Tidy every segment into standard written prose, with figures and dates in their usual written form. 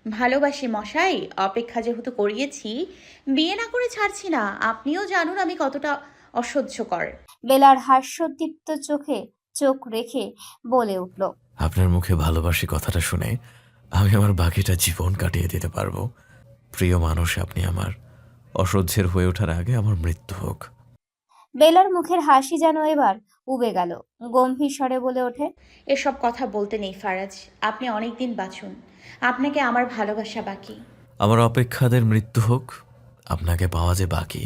ভালোবাসি মশাই, অপেক্ষা যেহেতু করিয়েছি, বিয়ে না করে ছাড়ছি না। আপনিও জানুন আমি কতটা অসহ্যকর। বেলার হাস্যোদ্দীপ্ত চোখে চোখ রেখে বলে উঠল। আপনার মুখে ভালোবাসি কথাটা শুনে আমি আমার বাকিটা জীবন কাটিয়ে দিতে পারবো। প্রিয় মানুষ আপনি আমার, অসহ্যের হয়ে ওঠার আগে আমার মৃত্যু হোক। বেলার মুখের হাসি যেন এবার উবে গেল। গম্ভীর স্বরে বলে ওঠে, এসব কথা বলতে নেই ফারাজ, আপনি অনেক দিন বাঁচুন। আপনাকে আমার ভালোবাসা বাকি। আমার অপেক্ষাদের মৃত্যু হোক, আপনাকে পাওয়া যে বাকি।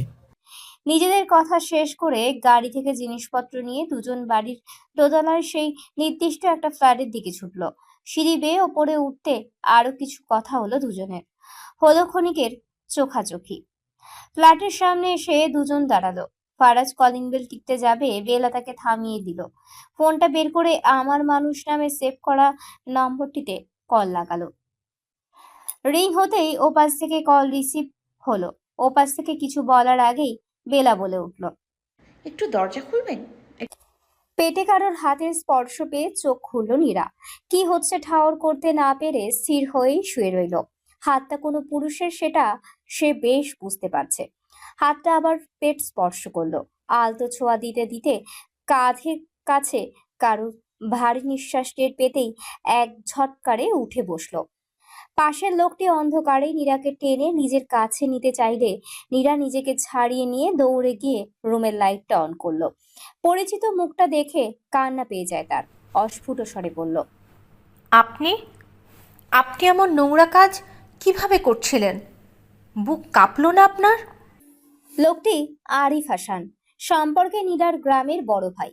নিজেদের কথা শেষ করে গাড়ি থেকে জিনিসপত্র নিয়ে দুজন বাড়ির দোতলার সেই নির্দিষ্ট একটা ফ্ল্যাটের দিকে ছুটল। সিঁড়ি বেয়ে ওপরে উঠতে আরো কিছু কথা হলো দুজনের। হলো ক্ষণিকের চোখাচোখি। ফ্ল্যাটের সামনে এসে দুজন দাঁড়ালো। ফারাজ কলিং বেল টিপতে যাবে, বেলা তাকে থামিয়ে দিল। ফোনটা বের করে আমার মানুষ নামে সেভ করা নম্বরটিতে কল লাগালো। রিং হতেই ওপাশ থেকে কল রিসিভ হলো। ওপাশ থেকে কিছু বলার আগেই বেলা বলে উঠল, একটু দরজা খুলবেন? পেটে কারোর হাতের স্পর্শ পেয়ে চোখ খুলল নীরা। কি হচ্ছে ঠাউর করতে না পেরে স্থির হয়েই শুয়ে রইল। হাতটা কোনো পুরুষের সেটা সে বেশ বুঝতে পারছে। হাতটা আবার পেট স্পর্শ করলো। আলতো ছোঁয়া দিতে দিতে কাঁধের কাছে কারো ভারী নিঃশ্বাস টের পেতেই এক ঝটকারে উঠে বসলো। পাশের লোকটি অন্ধকারে নীরাকে টেনে নিজের কাছে নিতে চাইলে নীরা নিজেকে ছাড়িয়ে নিয়ে দৌড়ে গিয়ে রুমের লাইটটা অন করলো। পরিচিত মুখটা দেখে কান্না পেয়ে যায় তার। অস্ফুট স্বরে বলল, আপনি আপনি এমন নোংরা কাজ কিভাবে করছিলেন? বুক কাঁপলো না আপনার? লোকটি আরিফ হাসান, সম্পর্কে নীরার গ্রামের বড় ভাই।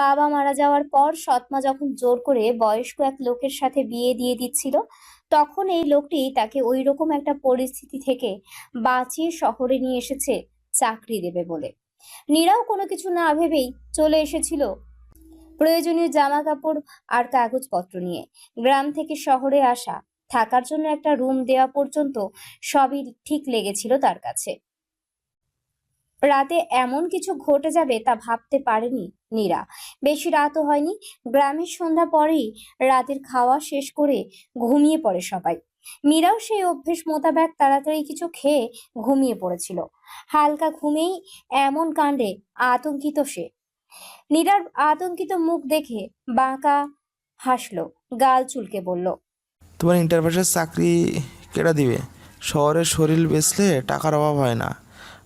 বাবা মারা যাওয়ার পর সৎমা যখন জোর করে বয়স্ক এক লোকের সাথে বিয়ে দিয়ে দিচ্ছিল, তখন এই লোকটি তাকে ওই রকম একটা পরিস্থিতি থেকে বাঁচিয়ে শহরে নিয়ে এসেছে চাকরি দেবে বলে। নীরাও কোনো কিছু না ভেবেই চলে এসেছিল প্রয়োজনীয় জামা কাপড় আর কাগজপত্র নিয়ে। গ্রাম থেকে শহরে আসা, থাকার জন্য একটা রুম দেওয়া পর্যন্ত সবই ঠিক লেগেছিল তার কাছে। রাতে এমন কিছু ঘটে যাবে তা ভাবতে পারেনি নীরা। বেশি রাতও হয়নি। গ্রামের সন্ধ্যা পরেই রাতের খাওয়া শেষ করে ঘুমিয়ে পড়ে সবাই। মীরাও সেই অভ্যেস মোতাবেক তাড়াতাড়ি কিছু খেয়ে ঘুমিয়ে পড়েছিল। হালকা ঘুমেই এমন কাণ্ডে আতঙ্কিত সে। নীরার আতঙ্কিত মুখ দেখে বাঁকা হাসলো, গাল চুলকে বলল, তোমার ইন্টারভিউয়ের চাকরি কেটে দিবে? শহরের শরীর বেচলে টাকার অভাব হয় না।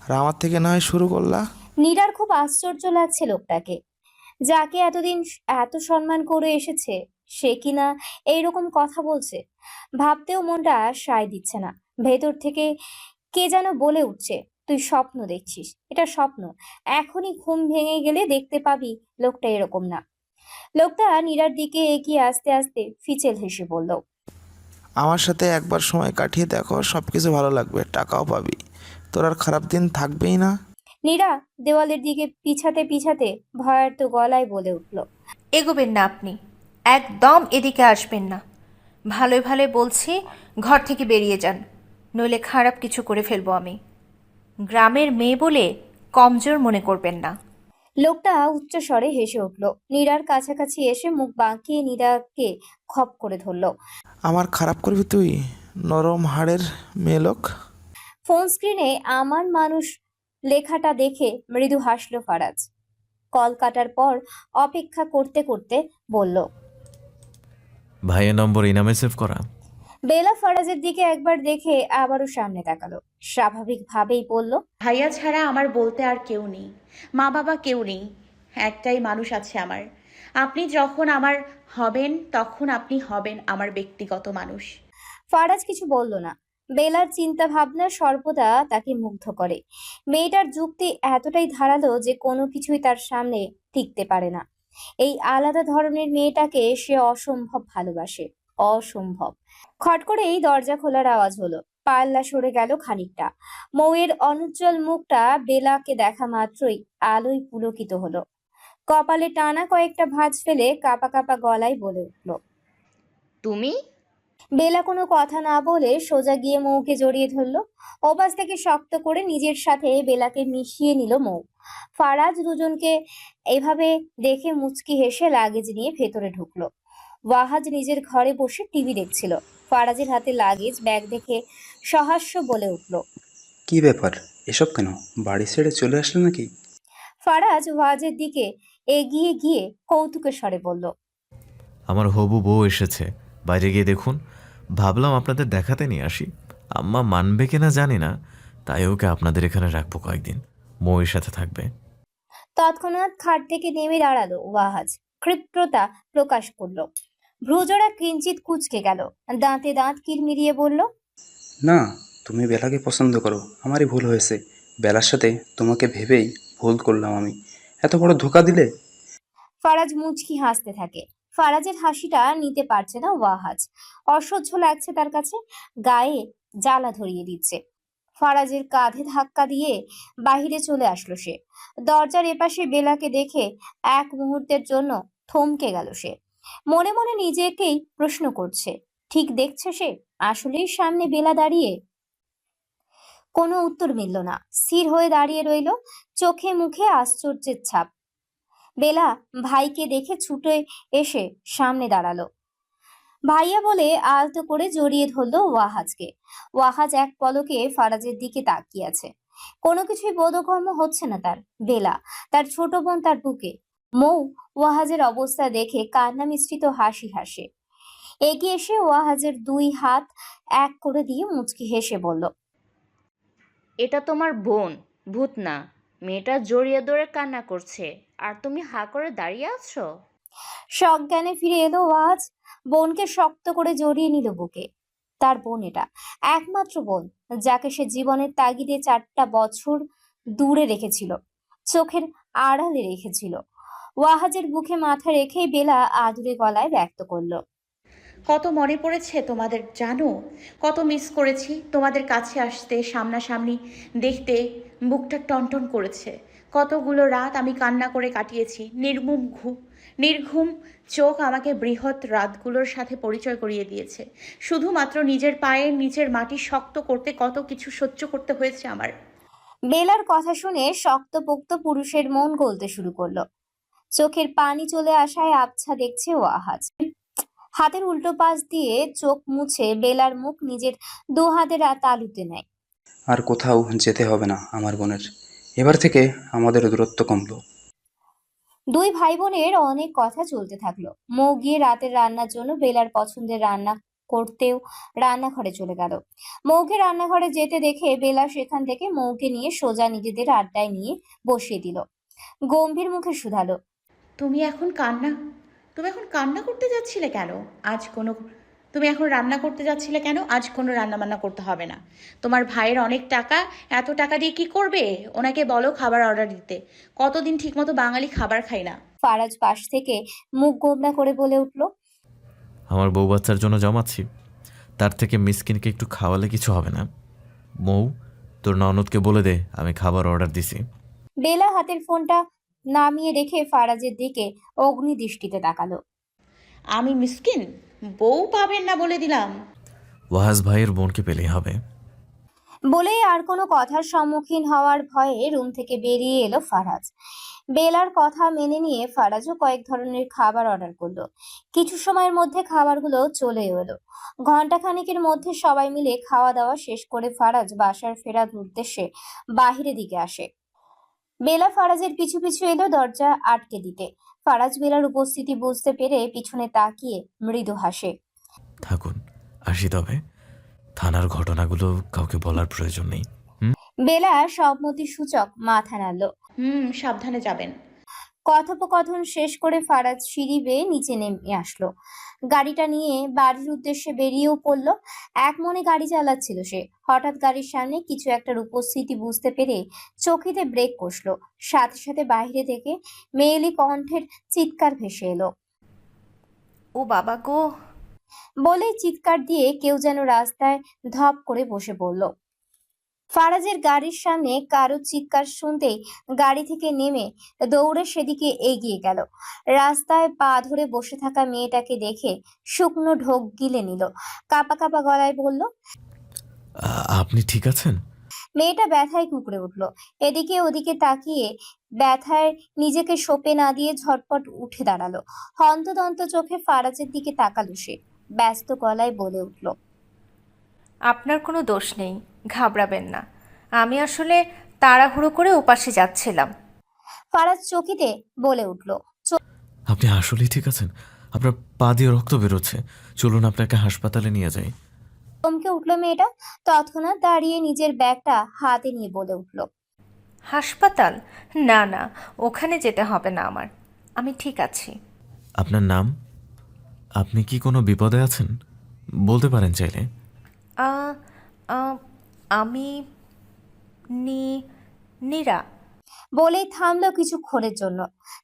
আর আমার থেকে না হয় শুরু করলা। নীরার খুব আশ্চর্য লাগছে লোকটাকে, যাকে এতদিন এত সম্মান করে এসেছে, সে কিনা এইরকম কথা বলছে। ভাবতেও মনটা সায় দিচ্ছে না। ভেতর থেকে কে যেন বলে উঠছে, তুই স্বপ্ন দেখছিস, এটা স্বপ্ন। এখনই ঘুম ভেঙে গেলে দেখতে পাবি লোকটা এরকম না। লোকটা নীরার দিকে এগিয়ে আস্তে আস্তে ফিচেল হেসে বলল, আমার সাথে একবার সময় কাটিয়ে দেখো, সব কিছু ভালো লাগবে, টাকাও পাবি, তোর আর খারাপ দিন থাকবেই না। নীরা দেওয়ালের দিকে পিছাতে পিছাতে ভয়ার্ত গলায় বলে উঠল, এগোবেন না আপনি, একদম এদিকে আসবেন না। ভালোই ভালোই বলছি, ঘর থেকে বেরিয়ে যান, নইলে খারাপ কিছু করে ফেলবো আমি। গ্রামের মেয়ে বলে কমজোর মনে করবেন না। লোকটা উচ্চ স্বরে হেসে উঠল। নীরার কাছাকাছি এসে মুখ বাঁকিয়ে নীরাকে খপ করে ধরল। আমার খারাপ করবি তুই, নরম হাড়ের মেয়ে লোক। ফোন স্ক্রিনে আমার মানুষ লেখাটা দেখে মৃদু হাসলো ফারাজ। কল কাটার পর অপেক্ষা করতে করতে বলল, ভাইয়ের নম্বর ইনামে সেভ করা। বেলা ফারাজের দিকে একবার দেখে আবারও সামনে তাকালো। স্বাভাবিকভাবেই বলল, ভাইয়া ছাড়া আমার বলতে আর কেউ নেই, মা বাবা কেউ নেই। একটাই মানুষ আছে আমার। আপনি যখন আমার হবেন তখন আপনি হবেন আমার ব্যক্তিগত মানুষ। ফারাজ কিছু বলল না। বেলার চিন্তা ভাবনা সর্বদা তাকে মুগ্ধ করে। মেয়েটার যুক্তি এতটাই ধারালো যে কোনো কিছুই তার সামনে টিকতে পারে না। এই আলাদা ধরনের মেয়েটাকে সে অসম্ভব ভালোবাসে, অসম্ভব। খট করেই দরজা খোলার আওয়াজ হলো। পাল্লা সরে গেল খানিকটা। মৌয়ের অনুজ্জ্বল মুখটা বেলাকে দেখা মাত্রই আলোয় পুলকিত হলো। কপালে টানা কয়েকটা ভাঁজ ফেলে কাপা কাপা গলায় বলে উঠল, তুমি? বেলা কোনো কথা না বলে সোজা গিয়ে মৌকে জড়িয়ে ধরলো। ওপাশ থেকে শক্ত করে নিজের সাথে বেলাকে মিশিয়ে নিল মৌ। ফারাজ দুজনকে এভাবে দেখে মুচকি হেসে লাগেজ নিয়ে ভেতরে ঢুকলো। ওয়াহাজ নিজের ঘরে বসে টিভি দেখছিল। ফারাজের হাতে লাগেজ ব্যাগ দেখে সহাস্য বলে উঠল। কি ব্যাপার? এসব কেন? বাড়ি ছেড়ে চলে আসলে নাকি? ফারাজ ওয়াহাজের দিকে এগিয়ে গিয়ে কৌতুকের স্বরে বলল, আমার হবু বউ এসেছে, বাইরে গিয়ে দেখুন। ভাবলাম আপনাদের দেখাতে নিয়ে আসি। আম্মা মানবে কিনা জানি না, তাই ওকে আপনাদের এখানে রাখবো কয়েকদিন। মৌয়ের সাথে থাকবে। তৎক্ষণাৎ খাট থেকে নেমে দাঁড়ালো ওয়াহাজ, ক্ষিপ্রতা প্রকাশ করলো। ভ্রুজোড়া কিঞ্চিত কুঁচকে গেল, দাঁতে দাঁত কিরমিরিয়ে বলল, না, তুমি বেলাকে পছন্দ করো, আমারই ভুল হয়েছে। বেলার সাথে তোমাকে ভেবেই ভুল করলাম আমি। এত বড় ধোকা দিলে। ফারাজ মুচকি হাসতে থাকে। ফারাজের হাসিটা নিতে পারছে না ওয়াহাজ, অসহ্য লাগছে তার কাছে, গায়ে জ্বালা ধরিয়ে দিচ্ছে। ফারাজের কাঁধে ধাক্কা দিয়ে বাহিরে চলে আসলো সে। দরজার এপাশে বেলাকে দেখে এক মুহূর্তের জন্য থমকে গেল সে। মনে মনে নিজেকেই প্রশ্ন করছে, ঠিক দেখছে সে? আসলেই সামনে বেলা দাঁড়িয়ে? কোনো উত্তর মিলল না, স্থির হয়ে দাঁড়িয়ে রইল, চোখে মুখে আশ্চর্যের ছাপ। বেলা ভাইকে দেখে ছুটে এসে সামনে দাঁড়ালো। ভাইয়া বলে আলতো করে জড়িয়ে ধরলো ওয়াহাজকে। ওয়াহাজ এক পলকে ফারাজের দিকে তাকিয়ে আছে। কোনো কিছুই বোধগম্য হচ্ছে না তার। বেলা, তার ছোট বোন তার বুকে। মৌ ওয়াহাজের অবস্থা দেখে কান্না মিশ্রিত হাসি হাসে। এগিয়ে এসে ওয়াহাজের দুই হাত এক করে দিয়ে মুচকি হেসে বলল, এটা তোমার বোন, ভূত না। মেয়েটা জড়িয়ে ধরে কান্না করছে আর তুমি হা করে দাঁড়িয়ে আছো। সজ্ঞানে ফিরে এলো ওয়াজ, বোনকে শক্ত করে জড়িয়ে নিল বুকে। তার বোন এটা, একমাত্র বোন, যাকে সে জীবনের তাগিদে 4টা বছর দূরে রেখেছিল, চোখের আড়ালে রেখেছিল। ওয়াহাজের বুকে মাথা রেখেই বেলা আদুরে গলায় ব্যক্ত করলো, কত মনে পড়েছে তোমাদের জানো, কত মিস করেছি তোমাদের কাছে আসতে, সামনাসামনি দেখতে বুকটা টনটন করেছে। কতগুলো রাত আমি কান্না করে কাটিয়েছি। নির্ঘুম চোখ আমাকে বৃহৎ রাতগুলোর সাথে পরিচয় করিয়ে দিয়েছে। শুধুমাত্র নিজের পায়ের নিচের মাটি শক্ত করতে কত কিছু সহ্য করতে হয়েছে আমার। বেলার কথা শুনে শক্তপোক্ত পুরুষের মন গলতে শুরু করলো। চোখের পানি চলে আসায় আবছা দেখছে ওয়াহাজ। হাতের উল্টো পাশ দিয়ে চোখ মুছে বেলার মুখ নিজের 2 হাতের তালুতে নেয়। আর কোথাও যেতে হবে না আমার বোনের। এবার থেকে আমাদের দূরত্ব কমলো। দুই ভাই বোনের অনেক কথা চলতে থাকলো। মৌ গিয়ে রাতের রান্নার জন্য বেলার পছন্দের রান্না করতেও রান্নাঘরে চলে গেল। মৌকে রান্নাঘরে যেতে দেখে বেলা সেখান থেকে মৌকে নিয়ে সোজা নিজেদের আড্ডায় নিয়ে বসিয়ে দিল। গম্ভীর মুখে শুধালো, তুমি এখন কান্না করতে যাচ্ছিলে কেন? তুমি এখন রান্না করতে যাচ্ছিলে কেন? আজ কোনো রান্না বান্না করতে হবে না। তোমার ভাইয়ের অনেক টাকা, এত টাকা দিয়ে কি করবে? ওনাকে বলো খাবার অর্ডার দিতে। কতদিন ঠিকমতো বাঙালি খাবার খাই না। ফারাজ পাশ থেকে মুখ গোমড়া করে বলে উঠল, আমার বউ বাচ্চার জন্য জমাচ্ছি, তার থেকে মিসকিনকে একটু খাওয়ালে কিছু হবে না? মৌ, তোর ননদকে বলে দে আমি খাবার অর্ডার দিছি। বেলা হাতের ফোনটা নামিয়ে রেখে ফারাজের দিকে অগ্নি দৃষ্টিতে তাকালো। আমি মিসকিন? বউ পাবেন না বলে দিলাম। ওয়াহাজ ভাইয়ের বোনকে পেলেই হবে। বলেই আর কোনো কথার সম্মুখীন হওয়ার ভয়ে রুম থেকে বেরিয়ে এলো ফারাজ। বেলার কথা মেনে নিয়ে ফারাজও কয়েক ধরনের খাবার অর্ডার করলো। কিছু সময়ের মধ্যে খাবারগুলো চলে এলো। ঘন্টা খানেকের মধ্যে সবাই মিলে খাওয়া দাওয়া শেষ করে ফারাজ বাসার ফেরার উদ্দেশ্যে বাহিরে দিকে আসে। বেলা ফারাজের পিছু পিছু এলো দরজা আটকে দিতে। ফারাজ বেলার উপস্থিতি বুঝতে পেরে পিছনে তাকিয়ে মৃদু হাসে। থাকুন, আসি তবে। থানার ঘটনাগুলো কাউকে বলার প্রয়োজন নেই। বেলা সম্মতি সূচক মাথা নাড়ল। সাবধানে যাবেন। কথোপকথন শেষ করে ফারাজ সিঁড়ি বেয়ে নিচে নেমে আসলো। গাড়িটা নিয়ে বাড়ির উদ্দেশ্যে বেরিয়েও পড়লো। এক মনে গাড়ি চালাচ্ছিল সে। হঠাৎ গাড়ির সামনে কিছু একটার উপস্থিতি বুঝতে পেরে চোখেতে ব্রেক কষলো। সাথে সাথে বাইরে থেকে মেয়েলি কণ্ঠের চিৎকার ভেসে এলো। ও বাবা গো! বলেই চিৎকার দিয়ে কেউ যেন রাস্তায় ধপ করে বসে পড়ল। ফারাজের গাড়ির সামনে কারো চিৎকার শুনতেই গাড়ি থেকে নেমে দৌড়ে সেদিকে এগিয়ে গেল। রাস্তায় পা ধরে বসে থাকা মেয়েটাকে দেখে শুকনো ঢোক গিলে নিল। কাঁপা কাঁপা গলায় বলল, আপনি ঠিক আছেন? মেয়েটা ব্যথায় কুঁকড়ে উঠল। এদিকে ওদিকে তাকিয়ে ব্যথায় নিজেকে সঁপে না দিয়ে ঝটপট উঠে দাঁড়ালো। হন্তদন্ত চোখে ফারাজের দিকে তাকালো সে। ব্যস্ত গলায় বলে উঠল, আপনার কোনো দোষ নেই, ঘাবড়াবেন না। আমি আসলে তাড়াহুড়ো করে ওপাশে যাচ্ছিলাম। ফারাজ চকিতে বলে উঠল, আপনি আসলেই ঠিক আছেন? আপনার পা দিয়ে রক্ত বেরোচ্ছে। চলুন আপনাকে হাসপাতালে নিয়ে যাই। চমকে উঠল মেয়েটা। তৎক্ষণাৎ দাঁড়িয়ে নিজের ব্যাগটা হাতে নিয়ে বলে উঠল, হাসপাতাল? না না, ওখানে যেতে হবে না আমার, আমি ঠিক আছি। আপনার নাম? আপনি কি কোনো বিপদে আছেন? বলতে পারেন চাইলে। আ আ আমি নীরা। বলেই থামলো কিছুক্ষণের জন্য।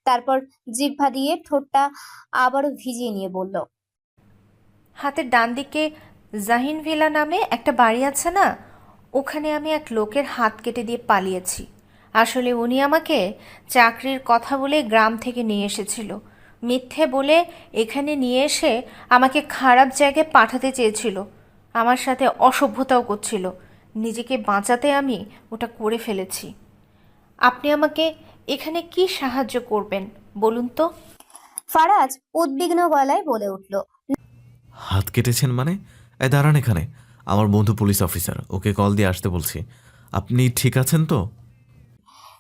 তারপর জিহ্বা দিয়ে ঠোঁটটা আবারও ভিজিয়ে নিয়ে বলল, হাতের ডান দিকে জাহিন ভিলা নামে একটা বাড়ি আছে না, ওখানে আমি এক লোকের হাত কেটে দিয়ে পালিয়েছি। আসলে উনি আমাকে চাকরির কথা বলে গ্রাম থেকে নিয়ে এসেছিল। মিথ্যে বলে এখানে নিয়ে এসে আমাকে খারাপ জায়গায় পাঠাতে চেয়েছিল। আমার সাথে অসভ্যতাও করছিল। নিজেকে বাঁচাতে আমি ওটা করে ফেলেছি। আপনি আমাকে এখানে কি সাহায্য করবেন বলুন তো? ফারাজ উদ্বিগ্ন গলায় বলে উঠল, হাত কেটেছেন মানে? দাঁড়ান এখানে। আমার বন্ধু পুলিশ অফিসার, ওকে কল দিয়ে আসতে বলছি। আপনি ঠিক আছেন তো?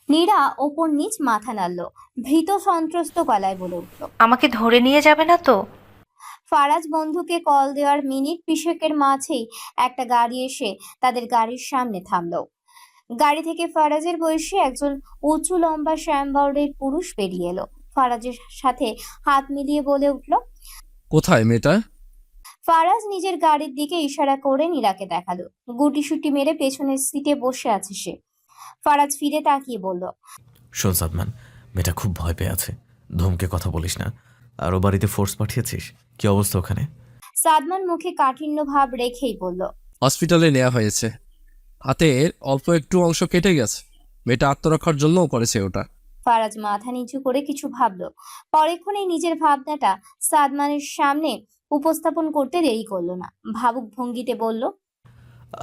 নীরা ওপর নিচ মাথা নাড়ল। ভীত সন্ত্রস্ত গলায় বলে উঠল, আমাকে ধরে নিয়ে যাবে না তো? ফারাজ বন্ধুকে কল দেওয়ার মিনিট বিশেকের মাঝেই একটা গাড়ি এসে তাদের গাড়ির সামনে থামলো। গাড়ি থেকে ফারাজের বয়সী একজন উঁচু লম্বা শ্যামবর্ণের পুরুষ বেরিয়ে এলো। ফারাজের সাথে হাত মিলিয়ে বলে উঠল, কোথায় মেয়েটা? ফারাজ নিজের গাড়ির দিকে ইশারা করে নীরাকে দেখালো। গুটিসুটি মেরে পেছনের সিটে বসে আছে সে। ফারাজ ফিরে তাকিয়ে বলল, শোন সাদমান, মেয়েটা খুব ভয় পেয়ে আছে। ধমকে কথা বলিস না। আরও বাড়িতে ফোর্স পাঠিয়েছিস? কি অবস্থা ওখানে? সাদমান মুখে কাঠিন্য ভাব রেখেই বলল, হসপিটালে নেওয়া হয়েছে। হাতের অল্প একটু অংশ কেটে গেছে। মেয়েটা আত্মরক্ষার জন্যও করেছে ওটা। ফারাজ মাথা নিচু করে কিছু ভাবলো। পরেক্ষণেই নিজের ভাবনাটা সাদমানের সামনে উপস্থাপন করতে দেরি করলো না। ভাবুক ভঙ্গিতে বলল,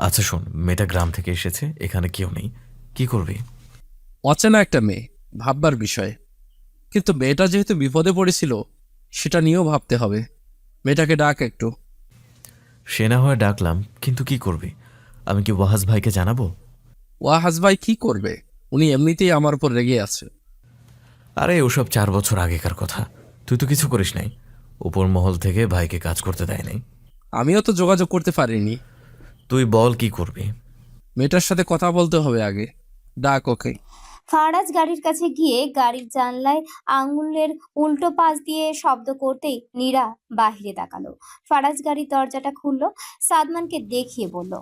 আচ্ছা শোন, মেয়েটা গ্রাম থেকে এসেছে, এখানে কেউ নেই। কি করবি? অচেনা একটা মেয়ে, ভাববার বিষয়। কিন্তু মেয়েটা যেহেতু বিপদে পড়েছিল, সেটা নিয়েও ভাবতে হবে। মেয়েটাকে ডাক একটু। সে না হয় ডাকলাম, কিন্তু কি করবি? আমি কি ওয়াহাজ ভাইকে জানাবো? ওয়াহাজ ভাই কি করবে? উনি এমনিতেই আমার উপর রেগে আছে। আরে ওসব 4 বছর আগেকার কথা। তুই তো কিছু করিস নাই। উপর মহল থেকে ভাইকে কাজ করতে দেয় নাই। আমিও তো যোগাযোগ করতে পারিনি। তুই বল কি করবি? মেয়েটার সাথে কথা বলতে হবে আগে। ডাক ওকে। ফারাজ গাড়ির কাছে গিয়ে গাড়ির জানলায় আঙুলের উল্টো পাশ দিয়ে শব্দ করতেই নীরা বাহিরে তাকালো। ফারাজ গাড়ির দরজাটা খুললো, সাদমানকে দেখিয়ে বলল,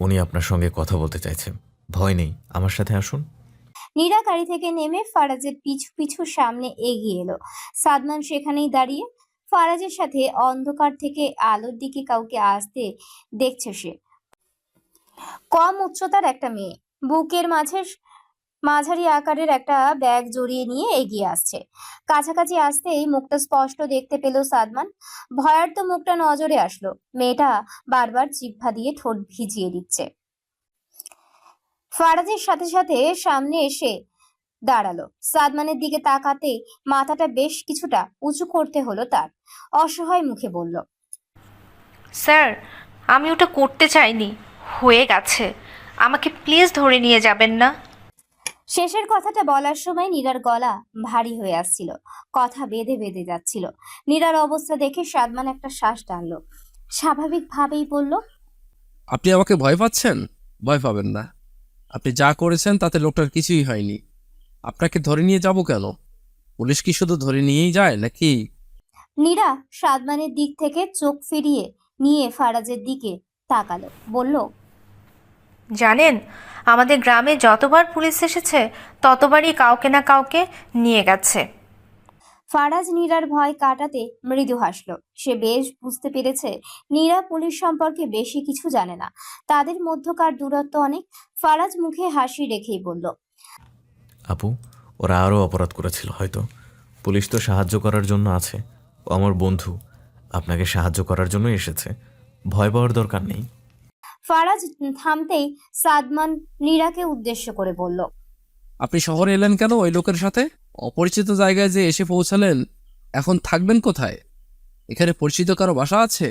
উনি আপনার সঙ্গে কথা বলতে চাইছে। ভয় নেই, আমার সাথে আসুন। নীরা গাড়ি থেকে নেমে ফারাজের পিছু পিছু সামনে এগিয়ে এলো। সাদমান সেখানেই দাঁড়িয়ে ফারাজের সাথে অন্ধকার থেকে আলোর দিকে কাউকে আসতে দেখছে সে। কম উচ্চতার একটা মেয়ে, বুকের মাঝে মাঝারি আকারের একটা ব্যাগ জড়িয়ে নিয়ে এগিয়ে আসছে। কাছাকাছি আসতেই মুখটা স্পষ্ট দেখতে পেল সাদমান। ভয়ার্ত মুখটা নজরে আসলো। মেয়েটা বারবার জিহ্বা দিয়ে ঠোঁট ভিজিয়ে দিচ্ছে। ফারাজের সাথে সাথে সামনে এসে দাঁড়ালো। সাদমানের দিকে তাকাতে মাথাটা বেশ কিছুটা উঁচু করতে হলো তার। অসহায় মুখে বলল, স্যার, আমি ওটা করতে চাইনি, হয়ে গেছে। আমাকে প্লিজ ধরে নিয়ে যাবেন না। শেষের কথাটা বলার সময় নীরার গলা ভারী হয়ে আসছিল, কথা বেঁধে বেঁধে যাচ্ছিল। নীরার অবস্থা দেখে সাদমান একটা শ্বাস টানলো। স্বাভাবিকভাবেই বলল, আপনি আমাকে ভয় পাচ্ছেন? ভয় পাবেন না। আপনি যা করেছেন তাতে লোকটার কিছুই হয়নি। আপনাকে ধরে নিয়ে যাব কেন? পুলিশ কি শুধু ধরে নিয়েই যায় নাকি? নীরা সাদমানের দিক থেকে চোখ ফিরিয়ে নিয়ে ফারাজের দিকে তাকালো, বলল, জানেন, আমাদের গ্রামে যতবার পুলিশ এসেছে ততবারই কাউকে না কাউকে নিয়ে গেছে। ফারাজ নীরার ভয় কাটাতে মৃদু হাসলো। সে বেশ বুঝতে পেরেছে নীরা পুলিশ সম্পর্কে বেশি কিছু জানে না, তাদের মধ্যকার দূরত্ব অনেক। ফারাজ মুখে হাসি রেখেই বলল, আপু, ওরা আরও অপরাধ করেছিল হয়তো। পুলিশ তো সাহায্য করার জন্য আছে। ও আমার বন্ধু, আপনাকে সাহায্য করার জন্য এসেছে। ভয় পাওয়ার দরকার নেই। ফারাজ থামতেই সাদমান নীরাকে উদ্দেশ্য করে বলল, আপনি শহরে এলেন কেন ওই লোকের সাথে? অপরিচিত জায়গায় যে এসে পৌঁছালেন, এখন থাকবেন কোথায়? এখানে পরিচিত কারো বাসা আছে?